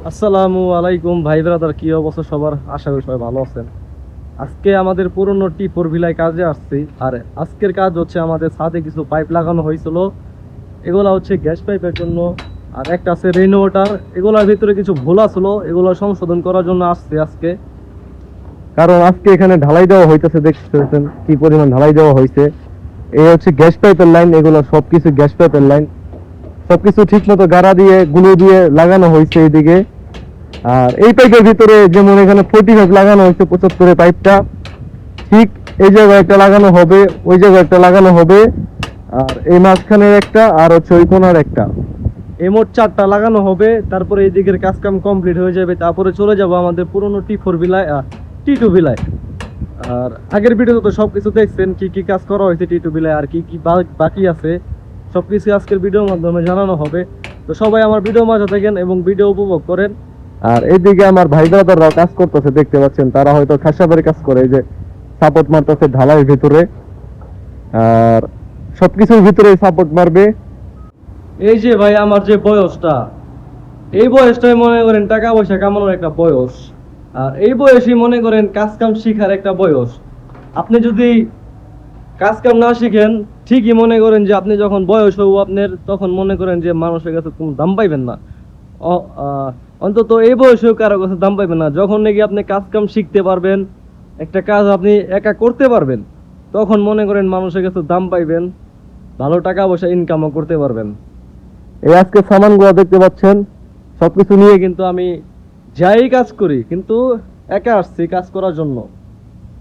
আসসালামু আলাইকুম ভাই ব্রাদার, কি অবস্থা সবার? আশা করি সবাই ভালো আছেন। আজকে আমাদের পুরনো টি4 ভিলায় কাজে আসছি। আর আজকের কাজ হচ্ছে আমাদের ছাদে কিছু পাইপ লাগানো হয়েছিল, এগুলা হচ্ছে গ্যাস পাইপের জন্য। আর একটা আছে রেইন ওয়াটার, এগুলোর ভিতরে কিছু ভুল আসলো, এগুলো সংশোধন করার জন্য আসছে আজকে। কারণ আজকে এখানে ঢালাই দেওয়া হইতেছে, দেখতেছেন কি পরিমাণ ঢালাই দেওয়া হয়েছে। এই হচ্ছে গ্যাস পাইপের লাইন, এগুলো সবকিছু গ্যাস পাইপের লাইন, সবকিছু ঠিক মতো গাড়া দিয়ে গুলো দিয়ে লাগানো হয়েছে এইদিকে। আর এই পাইপের ভিতরে যেমন এখানে 45 লাগানো হয়েছে, 75 পাইপটা ঠিক এই জায়গায় একটা লাগানো হবে, ওই জায়গায় একটা লাগানো হবে, আর এই মাঝখানের একটা, আর হচ্ছে ওই কোনার একটা, এই মোট 4টা লাগানো হবে। তারপরে এই দিকের কাজ কাম কমপ্লিট হয়ে যাবে, তারপরে চলে যাব আমাদের পুরনো টি4 ভিলায়, টি2 ভিলায়। আর আগের ভিডিওতে তো সবকিছু দেখছেন কি কি কাজ করা হয়েছে টি2 ভিলায়, আর কি কি বাকি আছে সবকিছু আজকের ভিডিওর মাধ্যমে জানানো হবে। তো সবাই আমার ভিডিও মাঝে থাকেন এবং ভিডিও উপভোগ করেন। আর এইদিকে আমার ভাই ব্রাদাররাও কাজ করতেছে, দেখতে পাচ্ছেন, তারা হয়তো খাসাবাড়ি কাজ করে, এই যে সাপোর্ট মারতেছে ঢালাইয়ের ভিতরে। আর সবকিছুর ভিতরে সাপোর্ট মারবে। এই যে ভাই আমার যে বয়সটা, এই বয়সটাই মনে করেন টাকা পয়সা কামানোর একটা বয়স। আর এই বয়সই মনে করেন কাজ কাম শিখার একটা বয়স। আপনি যদি কাজ কাম না শিখেন, ঠিকই মনে করেন যে আপনি যখন বয়স হবো আপনার, তখন মনে করেন যে মানুষের কাছে কোনো দাম পাইবেন না। অন্তত এই বয়সেও কারো কাছে দাম পাইবেন না। যখন নাকি আপনি কাজ কাম শিখতে পারবেন, একটা কাজ আপনি একা করতে পারবেন, তখন মনে করেন মানুষের কাছে দাম পাইবেন, ভালো টাকা পয়সা ইনকামও করতে পারবেন। এই আজকে সামানগুলো দেখতে পাচ্ছেন, সবকিছু নিয়ে কিন্তু আমি যাই কাজ করি, কিন্তু একা আসছি কাজ করার জন্য।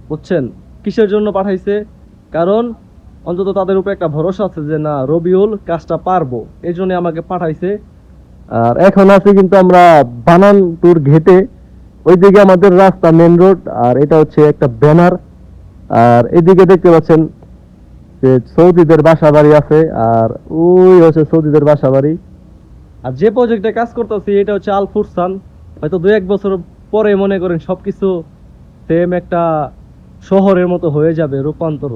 বুঝছেন কিসের জন্য পাঠাইছে? কারণ অন্তত তাদের উপর একটা ভরসা আছে যে না, রবিউল কাজটা পারবো, এই জন্য আমাকে পাঠাইছে। আর এখন আছি কিন্তু আমরা বানানপুর ঘেটে, ওইদিকে আমাদের রাস্তা, মেন রোড, আর এটা হচ্ছে একটা ব্যানার। আর এদিকে দেখতে পাচ্ছেন যে সৌদিদের বাসা বাড়ি আছে, আর ওই হচ্ছে সৌদিদের বাসা বাড়ি। আর যে প্রজেক্টে কাজ করতেছি এটা হচ্ছে আল ফুরসান। হয়তো 2-1 বছর পরে মনে করেন সবকিছু সেম একটা শহরের মতো হয়ে যাবে, রূপান্তর